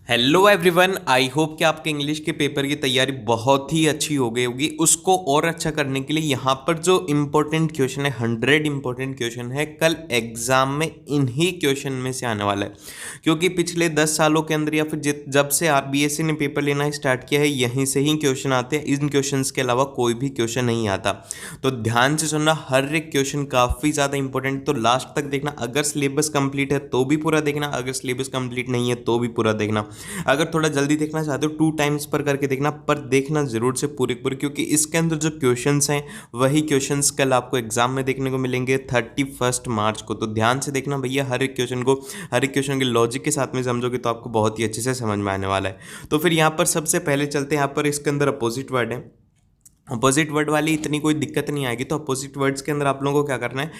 Hello everyone, I hope कि आपके English के पेपर की तैयारी बहुत ही अच्छी हो गई होगी। उसको और अच्छा करने के लिए यहाँ पर जो इम्पोर्टेंट क्वेश्चन है 100 इम्पोर्टेंट क्वेश्चन है, कल एग्जाम में इन्हीं क्वेश्चन में से आने वाला है। क्योंकि पिछले 10 सालों के अंदर या फिर जब से आरबीएससी ने पेपर लेना स्टार्ट किया है, यहीं से ही क्वेश्चन आते हैं। इन क्वेश्चन के अलावा कोई भी क्वेश्चन नहीं आता। तो ध्यान से सुनना, हर एक क्वेश्चन काफ़ी ज़्यादा इंपॉर्टेंट, तो लास्ट तक देखना। अगर सिलेबस कंप्लीट है तो भी पूरा देखना, अगर सिलेबस कंप्लीट नहीं है तो भी पूरा देखना। अगर थोड़ा जल्दी देखना चाहते हो 2 टाइम्स पर करके देखना, पर देखना जरूर से पूरे पूरे, क्योंकि इसके अंदर जो क्वेश्चंस हैं वही क्वेश्चंस कल आपको एग्जाम में देखने को मिलेंगे 31 मार्च को। तो ध्यान से देखना भैया, हर एक क्वेश्चन को, हर एक क्वेश्चन के लॉजिक के साथ में समझोगे तो आपको बहुत ही अच्छे से समझ में आने वाला है। तो फिर यहाँ पर सबसे पहले चलते हैं, यहाँ पर इसके अंदर अपोजिट वर्ड है। अपोजिट वर्ड वाली इतनी कोई दिक्कत नहीं आएगी। तो अपोजिट वर्ड्स के अंदर आप लोगों को क्या करना है,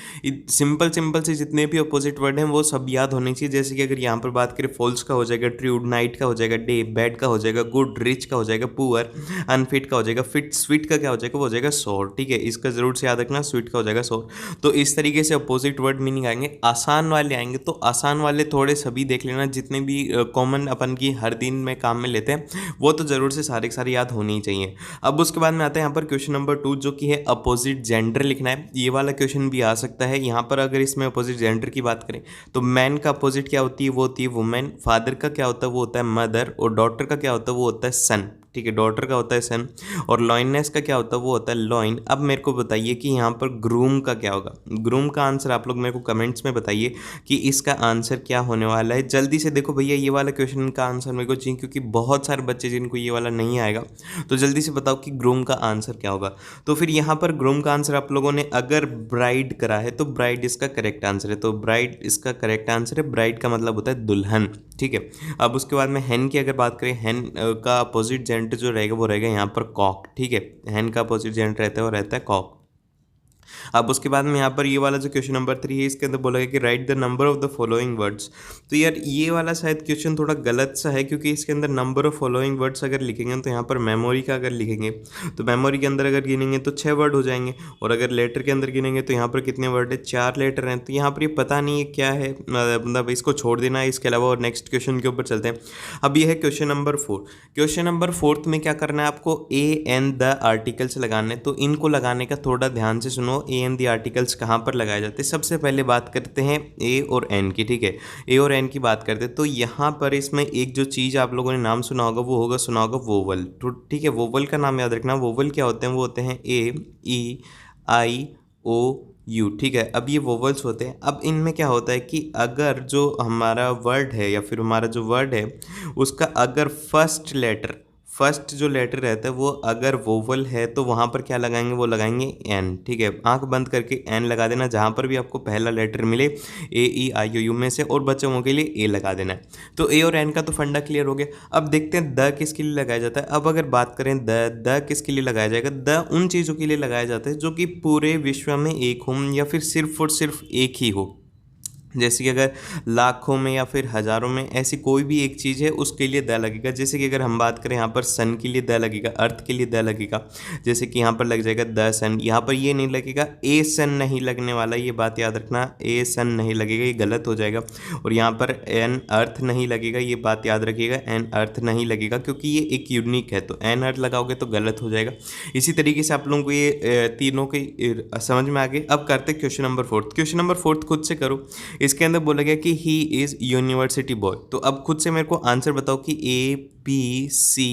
सिंपल सिंपल से जितने भी अपोजिट वर्ड हैं वो सब याद होने चाहिए। जैसे कि अगर यहाँ पर बात करें, फॉल्स का हो जाएगा ट्रू, नाइट का हो जाएगा डे, बैड का हो जाएगा गुड, रिच का हो जाएगा पुअर, अनफिट का हो जाएगा फिट, स्वीट का क्या हो जाएगा, वो हो जाएगा सोर। ठीक है, इसका जरूर से याद रखना, स्वीट का हो जाएगा सोर। तो इस तरीके से अपोजिट वर्ड मीनिंग आएंगे। आसान वाले आएंगे तो आसान वाले थोड़े सभी देख लेना, जितने भी कॉमन अपन की हर दिन में काम में लेते हैं वो तो जरूर से सारे के सारे याद होने ही चाहिए। अब उसके बाद में आते हैं यहाँ पर क्वेश्चन नंबर 2, जो कि है अपोजिट जेंडर लिखना है। ये वाला क्वेश्चन भी आ सकता है। यहाँ पर अगर इसमें अपोजिट जेंडर की बात करें तो मैन का अपोजिट क्या होती है, वो होती है वुमेन। फादर का क्या होता है, वो होता है मदर। और डॉटर का क्या होता है, वो होता है सन। ठीक है, डॉटर का होता है सन। और लॉयनेस का क्या होता है, वो होता है लॉइन। अब मेरे को बताइए कि यहाँ पर ग्रूम का क्या होगा। ग्रूम का आंसर आप लोग मेरे को कमेंट्स में बताइए कि इसका आंसर क्या होने वाला है। जल्दी से देखो भैया, ये वाला क्वेश्चन का आंसर मेरे को चाहिए, क्योंकि बहुत सारे बच्चे जिनको ये वाला नहीं आएगा। तो जल्दी से बताओ कि ग्रूम का आंसर क्या होगा। तो फिर यहाँ पर ग्रूम का आंसर आप लोगों ने अगर ब्राइड करा है तो ब्राइड इसका करेक्ट आंसर है। तो ब्राइड इसका करेक्ट आंसर है। ब्राइड का मतलब होता है दुल्हन। ठीक है, अब उसके बाद में हेन की अगर बात करें, हेन का अपोजिट जेंडर जो रहेगा वो रहेगा यहाँ पर कॉक। ठीक है, हेन का अपोजिट जेंडर रहता है वो रहता है कॉक। अब उसके बाद में यहाँ पर ये वाला जो क्वेश्चन नंबर 3 है, इसके अंदर बोला गया कि right the number of the following words. तो यार ये वाला शायद क्वेश्चन थोड़ा गलत सा है, क्योंकि इसके अंदर नंबर ऑफ फॉलोइंग वर्ड्स अगर लिखेंगे तो यहाँ पर मेमोरी का अगर लिखेंगे तो मेमोरी के अंदर अगर गिनेंगे तो 6 वर्ड हो जाएंगे। और अगर लेटर के अंदर गिनेंगे तो यहाँ पर कितने वर्ड है, 4 लेटर हैं। तो यहाँ पर ये पता नहीं है क्या है, मतलब इसको छोड़ देना है। इसके अलावा और नेक्स्ट क्वेश्चन के ऊपर चलते हैं। अब ये है क्वेश्चन नंबर 4। क्वेश्चन नंबर 4 में क्या करना है आपको, ए एन द आर्टिकल्स लगाने। तो इनको लगाने का थोड़ा ध्यान से सुनो। ए एन द आर्टिकल्स कहाँ पर लगाए जाते हैं, सबसे पहले बात करते हैं ए और एन की। ठीक है, ए और एन की बात करते हैं तो यहाँ पर इसमें एक जो चीज़ आप लोगों ने नाम सुना होगा वो होगा, सुना होगा वोवल। तो ठीक है, वोवल का नाम याद रखना। वोवल क्या होते हैं, वो होते हैं ए ई आई ओ यू। ठीक है, अब ये वोवल्स होते हैं। अब इनमें क्या होता है कि अगर जो हमारा वर्ड है या फिर हमारा जो वर्ड है उसका अगर फर्स्ट जो लेटर रहता है वो अगर वोवल है तो वहाँ पर क्या लगाएंगे, वो लगाएंगे एन। ठीक है, आंख बंद करके एन लगा देना जहाँ पर भी आपको पहला लेटर मिले ए ई आई ओ यू में से, और बच्चों के लिए ए लगा देना है। तो ए और एन का तो फंडा क्लियर हो गया। अब देखते हैं द किसके लिए लगाया जाता है। अब अगर बात करें द किसके लिए लगाया जाएगा, द उन चीज़ों के लिए लगाया जाता है जो कि पूरे विश्व में एक हो या फिर सिर्फ और सिर्फ एक ही हो। जैसे कि अगर लाखों में या फिर हज़ारों में ऐसी कोई भी एक चीज़ है उसके लिए द लगेगा। जैसे कि अगर हम बात करें यहाँ पर सन के लिए द लगेगा, अर्थ के लिए द लगेगा। जैसे कि यहाँ पर लग जाएगा द सन। यहाँ पर ये नहीं लगेगा, ए सन नहीं लगने वाला, ये बात याद रखना। ए सन नहीं लगेगा, ये गलत हो जाएगा। और यहाँ पर एन अर्थ नहीं लगेगा, ये बात याद रखिएगा। एन अर्थ नहीं लगेगा क्योंकि ये एक यूनिक है, तो एन अर्थ लगाओगे तो गलत हो जाएगा। इसी तरीके से आप लोगों को ये तीनों की समझ में आ गए। अब करते क्वेश्चन नंबर 4। क्वेश्चन नंबर 4 खुद से करो। इसके अंदर बोला गया कि ही इज़ यूनिवर्सिटी बॉय। तो अब खुद से मेरे को आंसर बताओ कि ए बी सी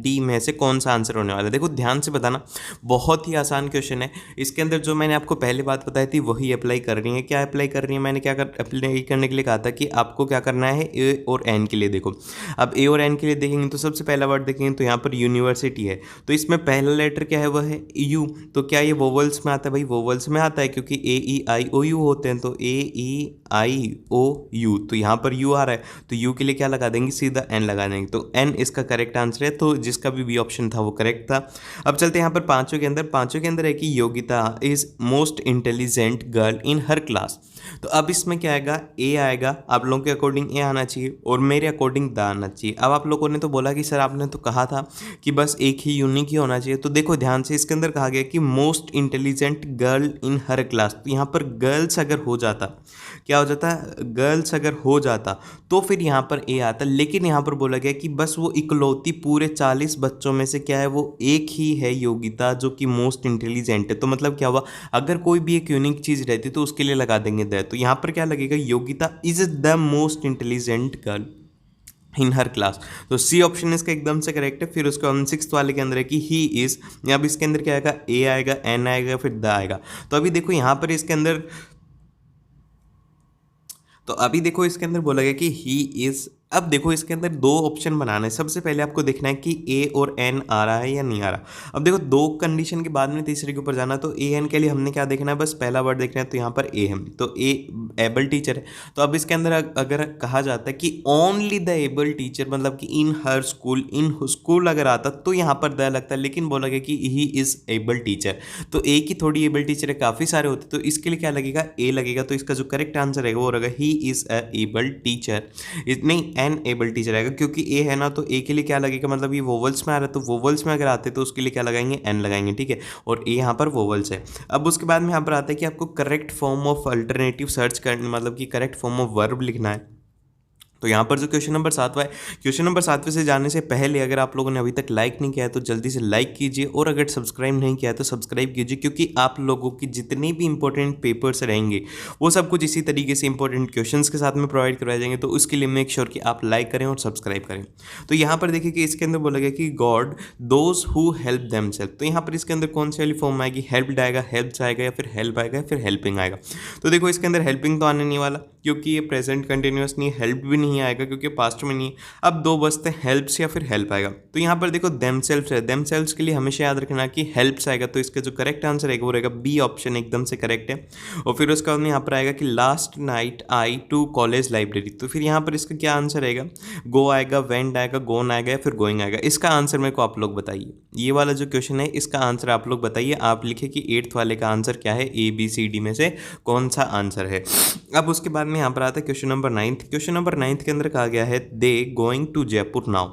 डी में से कौन सा आंसर होने वाला है। देखो ध्यान से बताना, बहुत ही आसान क्वेश्चन है। इसके अंदर जो मैंने आपको पहले बात बताई थी वही अप्लाई कर रही है। क्या अप्लाई कर रही है, मैंने क्या अप्लाई करने के लिए कहा था कि आपको क्या करना है, ए और एन के लिए। देखो अब ए और एन के लिए देखेंगे तो सबसे पहला वर्ड देखेंगे तो यहाँ पर यूनिवर्सिटी है। तो इसमें पहला लेटर क्या है, वह है यू। तो क्या ये वोवल्स में आता है, भाई वोवल्स में आता है, क्योंकि ए ई आई ओ यू होते हैं। तो ए ई आई ओ यू, तो यहाँ पर यू आ रहा है तो यू के लिए क्या लगा देंगे, सीधा एन लगा देंगे। तो एन इसका करेक्ट आंसर है। तो जिसका भी बी ऑप्शन था वो करेक्ट था। अब चलते हैं यहाँ पर पांचों के अंदर है कि Yogita is most intelligent girl in her class. तो अब इसमें क्या आएगा, ए आएगा, आप लोगों के अकॉर्डिंग ए आना चाहिए और मेरे अकॉर्डिंग द आना चाहिए। अब आप लोगों ने तो बोला कि सर आपने तो कहा था कि बस एक ही यूनिक ही होना चाहिए, तो देखो ध्यान से, इसके अंदर कहा गया कि most intelligent girl in her class. तो यहाँ पर गर्ल्स अगर हो जाता, क्या हो जाता, गर्ल्स अगर हो जाता तो फिर यहाँ पर ए आता, लेकिन यहाँ पर बोला गया कि बस वो इकलौती पूरे 40 बच्चों में से क्या है, वो एक ही है योगिता जो कि मोस्ट इंटेलिजेंट है। तो मतलब क्या हुआ, अगर कोई भी एक यूनिक चीज़ रहती तो उसके लिए लगा देंगे द, तो यहाँ पर क्या लगेगा, Yogita is the most intelligent girl in her class. तो सी ऑप्शन इसका एकदम से करेक्ट है। फिर उसके बाद सिक्स वाले के अंदर है कि ही इज, अब इसके अंदर क्या आएगा, ए आएगा, एन आएगा, फिर द आएगा। तो अभी देखो यहाँ पर इसके अंदर, तो अभी देखो इसके अंदर बोला गया कि ही इज। अब देखो इसके अंदर दो ऑप्शन बनाना है। सबसे पहले आपको देखना है कि ए और एन आ रहा है या नहीं आ रहा। अब देखो दो कंडीशन के बाद में तीसरे के ऊपर जाना, तो ए एन के लिए हमने क्या देखना है, बस पहला वर्ड देखना है। तो यहाँ पर ए है, तो ए एबल टीचर है। तो अब इसके अंदर अगर कहा जाता है कि ओनली द एबल टीचर, मतलब कि इन हर स्कूल, इन स्कूल अगर आता तो यहाँ पर द लगता है, लेकिन बोला गया कि ही इज एबल टीचर। तो ए की थोड़ी एबल टीचर है, काफ़ी सारे होते, तो इसके लिए क्या लगेगा, ए लगेगा। तो इसका जो करेक्ट आंसर है वो रहेगा he is a able teacher, नहीं एन एबल टीचर आएगा, क्योंकि ए है ना, तो ए के लिए क्या लगेगा, मतलब ये वोवल्स में आ रहा है, तो वोवल्स में अगर आते तो उसके लिए क्या लगाएंगे, एन लगाएंगे, ठीक है। और ए यहाँ पर वोवल्स है। अब उसके बाद में यहाँ पर आता है कि आपको correct form of alternative search करना, मतलब कि करेक्ट फॉर्म ऑफ वर्ब लिखना है। तो यहाँ पर जो क्वेश्चन नंबर 7वां है, क्वेश्चन नंबर 7वें से जाने से पहले अगर आप लोगों ने अभी तक लाइक नहीं किया है तो जल्दी से लाइक कीजिए, और अगर सब्सक्राइब नहीं किया है तो सब्सक्राइब कीजिए, क्योंकि आप लोगों की जितने भी इंपॉर्टेंट पेपर्स रहेंगे वो सब कुछ इसी तरीके से इंपॉर्टेंट क्वेश्चंस के साथ में प्रोवाइड करवाए जाएंगे। तो उसके लिए मेक श्योर कि आप लाइक करें और सब्सक्राइब करें। तो यहाँ पर देखिए कि इसके अंदर बोला गया कि god those who help themselves. तो यहाँ पर इसके अंदर कौन सी वाली फॉर्म आएगी, हेल्प्ड आएगा, हेल्प्स आएगा, या फिर हेल्प आएगा, या फिर हेल्पिंग आएगा। तो देखो इसके अंदर हेल्पिंग तो आने नहीं वाला, क्योंकि ये प्रेजेंट कंटिन्यूअस नहीं है, हेल्प भी नहीं आएगा क्योंकि पास्ट में नहीं है। अब दो बचते हैं, हेल्प्स या फिर हेल्प आएगा। तो यहाँ पर देखो देमसेल्फ्स है, देमसेल्फ्स के लिए हमेशा याद रखना कि हेल्प्स आएगा, तो इसका जो करेक्ट आंसर है वो रहेगा बी ऑप्शन, एकदम से करेक्ट है। और फिर उसका यहाँ पर आएगा कि last night I to college library. तो फिर यहाँ पर इसका क्या आंसर आएगा, गो आएगा, वेंट आएगा, गोन आएगा, या फिर गोइंग आएगा। इसका आंसर मेरे को आप लोग बताइए, ये वाला जो क्वेश्चन है इसका आंसर आप लोग बताइए। आप लिखे कि 8th वाले का आंसर क्या है, ए बी सी डी में से कौन सा आंसर है। अब उसके बाद में यहाँ पर आता है क्वेश्चन नंबर 9। क्वेश्चन नंबर 9 के अंदर कहा गया है they going to Jaipur now.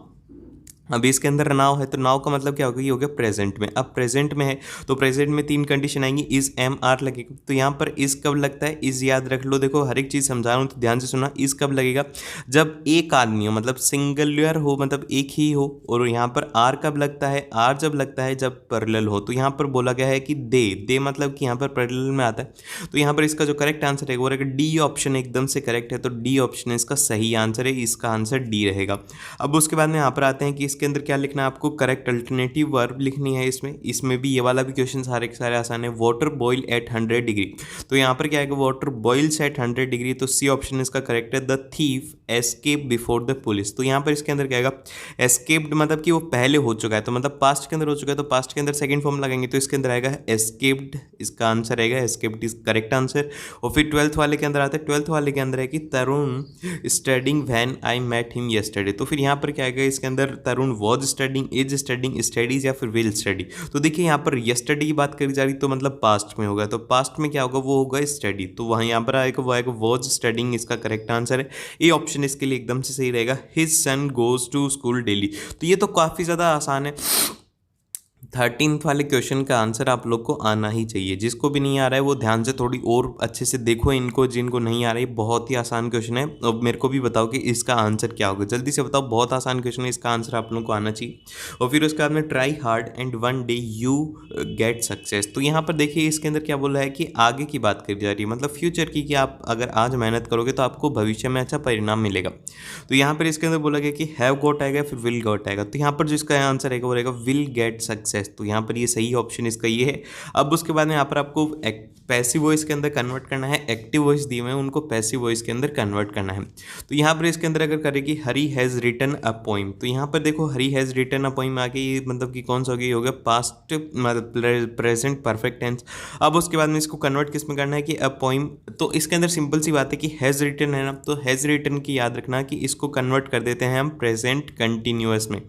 अभी इसके अंदर नाव है, तो नाव का मतलब क्या होगा, ये हो गया प्रेजेंट में। अब प्रेजेंट में है तो प्रेजेंट में 3 कंडीशन आएंगी, इज एम आर लगेगा। तो यहाँ पर इज कब लगता है, इज याद रख लो। देखो हर एक चीज़ समझा रहा हूँ तो ध्यान से सुना। इज कब लगेगा, जब एक आदमी हो, मतलब सिंगुलर हो, मतलब एक ही हो। और यहाँ पर आर कब लगता है, आर जब लगता है जब पैरेलल हो। तो यहाँ पर बोला गया है कि दे मतलब कि यहाँ पर पैरेलल में आता है। तो यहाँ पर इसका जो करेक्ट आंसर है वो रहेगा डी ऑप्शन, एकदम से करेक्ट है। तो डी ऑप्शन इसका सही आंसर है, इसका आंसर डी रहेगा। अब उसके बाद में यहाँ पर आते हैं कि इसके अंदर क्या लिखना है आपको, करेक्ट अल्टरनेटिव वर्ब लिखनी है। इसमें भी ये वाला भी क्वेश्चन सारे के सारे आसान है। Water boil at 100 degree. तो यहाँ पर क्या आएगा, वाटर बॉइल्स एट 100 डिग्री। तो सी ऑप्शन इसका करेक्ट है। The thief escape before the police. तो यहाँ पर इसके अंदर क्या आएगा, एस्केप्ड मतलब कि वो पहले हो चुका है, तो मतलब पास्ट के अंदर हो चुका है, तो पास्ट के अंदर सेकंड फॉर्म लगाएंगे, तो इसके अंदर आएगा एस्केप्ड, इसका आंसर रहेगा एस्केप्ड इज करेक्ट आंसर। और फिर 12th वाले के अंदर आता है, 12th वाले के अंदर है कि Tarun studying when I met him yesterday. तो फिर यहाँ पर क्या आएगा, इसके अंदर Tarun was studying, is studying, studies, या फिर विल स्टडी। तो देखिए यहाँ पर यस्टरडे की बात करी जा रही, तो मतलब पास्ट में होगा, तो पास्ट में क्या होगा, वो होगा स्टडी। तो वहाँ यहाँ पर आएगा वो आएगा वॉज स्टडिंग, इसका करेक्ट आंसर है। ए ऑप्शन इसके लिए एकदम से सही रहेगा। His son goes to school daily. तो ये तो काफ़ी ज़्यादा आसान है। 13th वाले क्वेश्चन का आंसर आप लोग को आना ही चाहिए। जिसको भी नहीं आ रहा है वो ध्यान से थोड़ी और अच्छे से देखो इनको, जिनको नहीं आ रहा है। बहुत ही आसान क्वेश्चन है। अब मेरे को भी बताओ कि इसका आंसर क्या होगा, जल्दी से बताओ। बहुत आसान क्वेश्चन है, इसका आंसर आप लोग को आना चाहिए। और फिर उसके बाद में try hard and one day you get success. तो यहाँ पर देखिए इसके अंदर क्या बोला है कि आगे की बात करी जा रही है, मतलब फ्यूचर की, कि आप अगर आज मेहनत करोगे तो आपको भविष्य में अच्छा परिणाम मिलेगा। तो यहाँ पर इसके अंदर बोला गया कि हैव गॉट आएगा, फिर विल गॉट आएगा। तो यहाँ पर जो इसका आंसर आएगा वो रहेगा विल गेट सक्सेस। तो यहाँ पर ये सही ऑप्शन इसका ये है। अब उसके बाद में यहाँ पर आपको पैसिव वॉइस के अंदर कन्वर्ट करना है। एक्टिव वॉइस दिए हुए हैं, उनको पैसिव वॉइस के अंदर कन्वर्ट करना है। तो यहाँ पर इसके अंदर अगर करें कि हरी हैज़ रिटन अ पोइम, तो यहाँ पर देखो हरी हैज़ रिटन अ पोइम आगे, ये मतलब कि कौन सा हो गया, ये हो गया पास्ट मतलब प्रेजेंट परफेक्ट टेंस। अब उसके बाद में इसको कन्वर्ट किस में करना है कि अ पोइम। तो इसके अंदर सिंपल सी बात है कि हैज़ रिटन है ना, तो हैज़ रिटन की याद रखना कि इसको कन्वर्ट कर देते हैं हम प्रेजेंट कंटिन्यूअस में।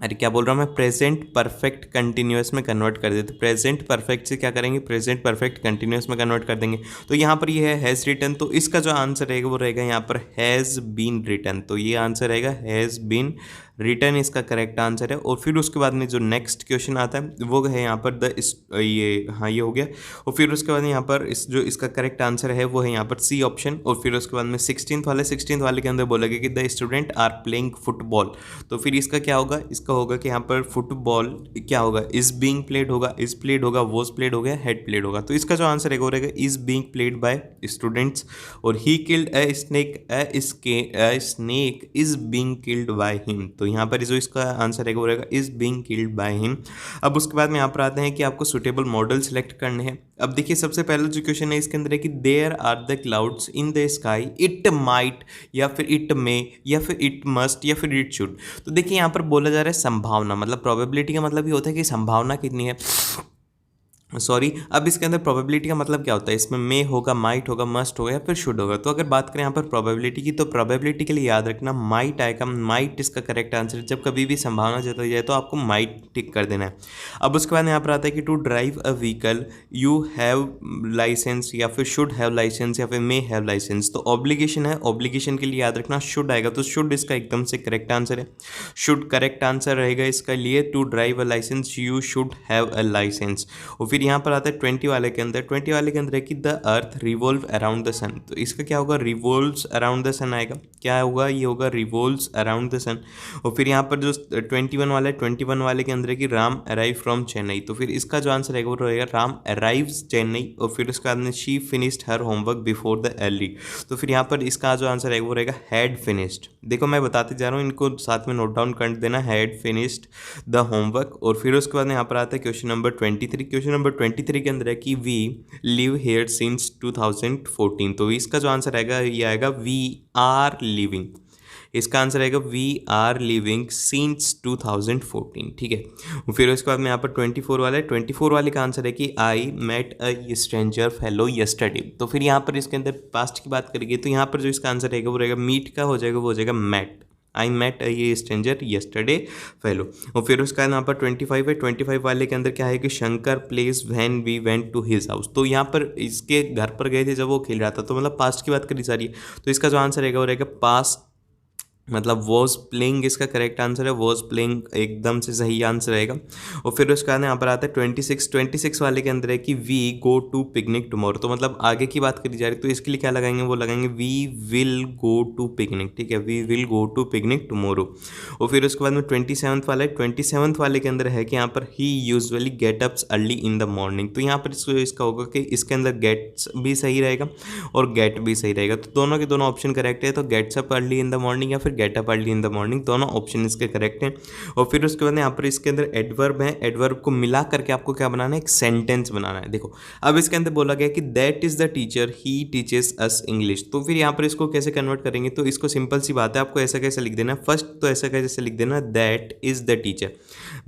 अरे क्या बोल रहा हूँ मैं, प्रेजेंट परफेक्ट कंटिन्यूअस में कन्वर्ट कर देते, प्रेजेंट परफेक्ट से क्या करेंगे, प्रेजेंट परफेक्ट कंटिन्यूअस में कन्वर्ट कर देंगे। तो यहाँ पर ये है हैज़ रिटन, तो इसका जो आंसर रहेगा वो रहेगा यहाँ पर हैज़ बीन रिटन। तो ये आंसर रहेगा हैज़ बीन रिटन, इसका करेक्ट आंसर है। और फिर उसके बाद में जो नेक्स्ट क्वेश्चन आता है वो है यहाँ पर ये हाँ ये हो गया। और फिर उसके बाद यहाँ पर जो इसका करेक्ट आंसर है वो है यहाँ पर सी ऑप्शन। और फिर उसके बाद में 16th वाले के अंदर बोला गया कि the student are playing football. तो फिर इसका क्या होगा, इसका होगा कि यहाँ पर फुटबॉल क्या होगा, इज बीइंग प्लेड होगा, इज प्लेड होगा, वॉज प्लेड होगा, हैड प्लेड होगा। तो इसका जो आंसर है वो रहेगा is being played by students. और he killed a snake is being killed by him. तो यहाँ पर जो इसका आंसर है वो रहेगा is being killed by him. अब उसके बाद में यहाँ पर आते हैं कि आपको सुटेबल मॉडल सेलेक्ट करने हैं। अब देखिए सबसे पहला जो क्वेश्चन है इसके अंदर है कि there are the clouds in the sky, it might या फिर इट मे या फिर इट मस्ट या फिर इट शुड। तो देखिए यहाँ पर बोला जा रहा है संभावना, मतलब प्रोबेबिलिटी का मतलब ये होता है कि संभावना कितनी है, सॉरी। अब इसके अंदर प्रोबेबिलिटी का मतलब क्या होता है, इसमें मे होगा, माइट होगा, मस्ट होगा या फिर शुड होगा। तो अगर बात करें यहाँ पर प्रोबेबिलिटी की, तो प्रोबेबिलिटी के लिए याद रखना माइट आएगा, माइट इसका करेक्ट आंसर है। जब कभी भी संभावना जताई जाए तो आपको माइट टिक कर देना है। अब उसके बाद यहाँ पर आता है कि to drive a vehicle you have license या फिर शुड हैव लाइसेंस या फिर मे हैव लाइसेंस। तो ऑब्लिगेशन है, ऑब्लिगेशन के लिए याद रखना शुड आएगा, तो शुड इसका एकदम से करेक्ट आंसर है। शुड करेक्ट आंसर रहेगा इसका लिए, to drive a license you should have a license. और फिर यहाँ पर आता है 20 वाले के अंदर, 20 वाले के अंदर है कि the earth revolve around the sun. तो इसका क्या होगा, रिवॉल्व्स अराउंड द सन आएगा, क्या होगा, ये होगा रिवॉल्व्स अराउंड द सन। और फिर यहाँ पर जो 21 वाला है, 21 वाले के अंदर है कि राम अराइव फ्रॉम चेन्नई। तो फिर इसका जो आंसर रहेगा वो रहेगा राम अराइव्स चेन्नई। और फिर उसके बाद में she finished her homework before the early. तो फिर यहाँ पर इसका जो आंसर रहेगा वो रहेगा हैड फिनिश्ड। देखो मैं बताते जा रहा हूँ, इनको साथ में नोट डाउन कर देना, हैड फिनिश्ड द होमवर्क। और फिर उसके बाद यहाँ पर आता है क्वेश्चन नंबर 23। क्वेश्चन नंबर 23 के अंदर है कि वी लिव हेयर सिंस 2014। तो इसका जो आंसर आएगा ये आएगा वी आर लिविंग। इसका आंसर आएगा वी आर लिविंग सिंस 2014, ठीक है। फिर उसके बाद में यहाँ पर 24 वाला है, 24 वाले का आंसर है कि I met a stranger fellow yesterday. तो फिर यहाँ पर इसके अंदर पास्ट की बात करेंगे तो यहाँ पर जो इसका आंसर रहेगा वो रहेगा मीट का हो जाएगा, वो हो जाएगा मैट। आई मेट ये स्ट्रेंजर यस्टरडे फेलो। और फिर उसका यहाँ पर 25 है, 25 वाले के अंदर क्या है कि Shankar plays when we went to his house. तो यहाँ पर इसके घर पर गए थे जब वो खेल रहा था, तो मतलब पास्ट की बात करी जा रही है। तो इसका जो आंसर रहेगा वो रहेगा पास्ट, मतलब वॉज प्लेइंग इसका करेक्ट आंसर है, वॉज प्लेइंग एकदम से सही आंसर रहेगा। और फिर उसके बाद यहाँ पर आता है 26 वाले के अंदर है कि we go to picnic tomorrow. तो मतलब आगे की बात करी जा रही है, तो इसके लिए क्या लगाएंगे, वो लगाएंगे we will go to picnic, ठीक है, we will go to picnic tomorrow. और फिर उसके बाद में 27 वाला है, 27 वाले के अंदर है कि यहाँ पर he usually get ups early in the morning. तो यहाँ पर इसका होगा कि इसके अंदर गेट्स भी सही रहेगा और गेट भी सही रहेगा, तो दोनों के दोनों ऑप्शन करेक्ट है। तो gets up early in the morning या फिर get up early in the morning, दोनों ऑप्शन इसके करेक्ट हैं। और फिर उसके बाद यहाँ पर इसके अंदर एडवर्ब है, एडवर्ब को मिला करके आपको क्या बनाना है, एक सेंटेंस बनाना है। देखो अब इसके अंदर बोला गया कि that is the teacher he teaches us English. तो फिर यहाँ पर इसको कैसे कन्वर्ट करेंगे, तो इसको सिंपल सी बात है, आपको ऐसा कैसे लिख देना है, फर्स्ट तो ऐसा कैसे लिख देना, दैट इज द टीचर।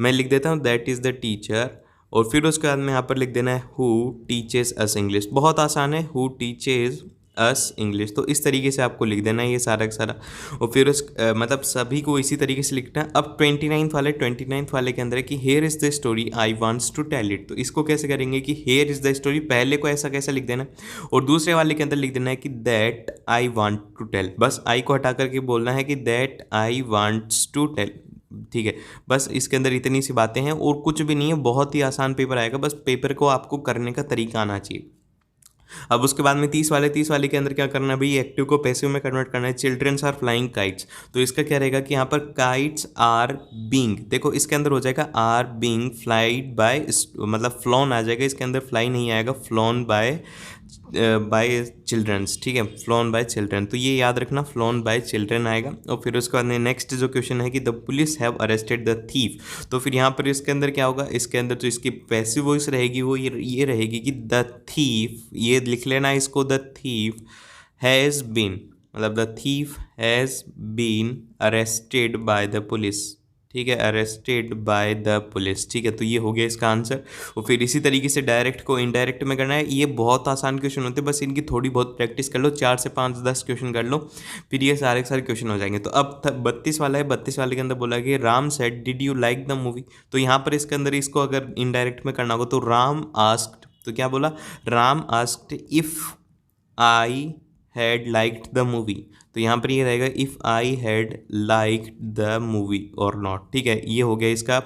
मैं लिख देता हूँ दैट इज द टीचर। और फिर उसके बाद में यहाँ पर लिख देना है हु टीचेस अस इंग्लिश। बहुत आसान है, हु टीचेस अस इंग्लिश। तो इस तरीके से आपको लिख देना है ये सारा का सारा। और फिर मतलब सभी को इसी तरीके से लिखना है। अब 29th वाले के अंदर है कि here is the story I wants to tell it. तो इसको कैसे करेंगे कि हेयर इज़ द स्टोरी, पहले को ऐसा कैसे लिख देना है, और दूसरे वाले के अंदर लिख देना है कि that I want to tell. बस आई को हटा करके बोलना है कि that I wants to tell, ठीक है। बस इसके अंदर इतनी सी बातें हैं और कुछ भी नहीं है, बहुत ही आसान पेपर आएगा, बस पेपर को आपको करने का तरीका आना चाहिए। अब उसके बाद में 30 वाले के अंदर क्या करना है भाई, एक्टिव को पैसिव में कन्वर्ट करना है। Childrens are flying kites. तो इसका क्या रहेगा कि यहाँ पर काइट्स आर बीइंग, देखो इसके अंदर हो जाएगा आर बीइंग फ्लाइड बाय, मतलब फ्लॉन आ जाएगा, इसके अंदर फ्लाई नहीं आएगा, फ्लॉन बाय चिल्ड्रंस, ठीक है, फ्लॉन बाय चिल्ड्रन। तो ये याद रखना, फ्लॉन बाय चिल्ड्रन आएगा। और फिर उसके बाद में नेक्स्ट जो क्वेश्चन है कि the police have arrested the thief. तो फिर यहाँ पर इसके अंदर क्या होगा, इसके अंदर जो इसकी पैसिव वॉइस रहेगी वो ये रहेगी कि द थीफ, ये लिख लेना इसको, द थीफ हैज़ बीन, मतलब the thief has been arrested by the police, ठीक है, अरेस्टेड बाय द पुलिस। ठीक है, तो ये हो गया इसका आंसर। और फिर इसी तरीके से डायरेक्ट को इनडायरेक्ट में करना है। ये बहुत आसान क्वेश्चन होते हैं, बस इनकी थोड़ी बहुत प्रैक्टिस कर लो, 4 से 5 10 क्वेश्चन कर लो, फिर ये सारे के सारे क्वेश्चन हो जाएंगे। तो अब 32 वाला है, 32 वाले के अंदर बोला कि Ram said did you like the movie. तो यहाँ पर इसके अंदर इसको अगर इनडायरेक्ट में करना होगा तो राम आस्क्ड, तो क्या बोला, Ram asked if I had liked the movie. तो यहाँ पर ये रहेगा if I had liked the movie और नॉट। ठीक है, ये हो गया इसका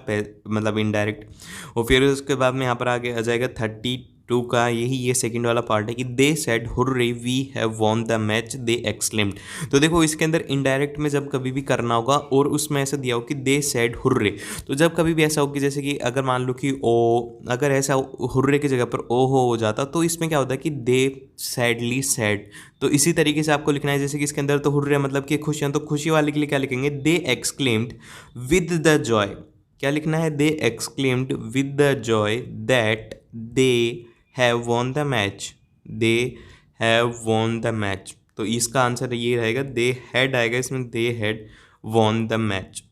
मतलब इनडायरेक्ट। और फिर उसके बाद में यहाँ पर आगे आ जाएगा 32 का, यही ये सेकंड वाला पार्ट है कि they said hurray we have won the match they exclaimed. तो देखो इसके अंदर इनडायरेक्ट में जब कभी भी करना होगा और उसमें ऐसा दिया हो कि दे सेड हुर्रे, तो जब कभी भी ऐसा हो कि जैसे कि अगर मान लो कि ओ, अगर ऐसा हुर्रे की जगह पर ओ हो जाता तो इसमें क्या होता है कि दे सैडली सैड। तो इसी तरीके से आपको लिखना है, जैसे कि इसके अंदर तो हुर्रे मतलब कि खुशियाँ, तो खुशी वाले के लिए क्या लिखेंगे, they exclaimed with the joy. क्या लिखना है, they exclaimed with the joy that they have won the match, they have won the match. तो इसका आंसर ये रहेगा, दे हैड आएगा इसमें, they had won the match.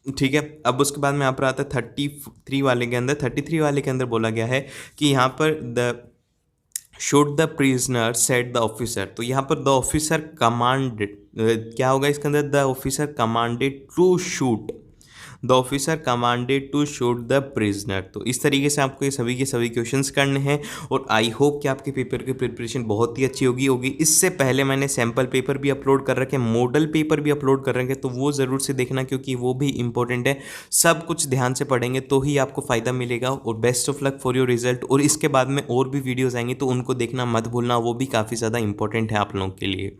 ठीक है, अब उसके बाद में यहाँ पर आता है 33 वाले के अंदर। 33 वाले के अंदर बोला गया है कि यहाँ पर the should the prisoner set the officer. तो यहाँ पर द ऑफिसर कमांडेड, क्या होगा इसके अंदर, the officer commanded to shoot, the officer commanded to shoot the prisoner. तो इस तरीके से आपको ये सभी के सभी क्वेश्चंस करने हैं और आई होप कि आपके पेपर की प्रिपरेशन बहुत ही अच्छी होगी। इससे पहले मैंने सैम्पल पेपर भी अपलोड कर रखे हैं, मॉडल पेपर भी अपलोड कर रखे हैं, तो वो ज़रूर से देखना क्योंकि वो भी इंपॉर्टेंट है। सब कुछ ध्यान से पढ़ेंगे तो ही आपको फ़ायदा मिलेगा। और best of luck for your result. और इसके बाद में और भी वीडियोज़ आएंगी तो उनको देखना मत भूलना, वो भी काफ़ी ज़्यादा इंपॉर्टेंट है आप लोगों के लिए।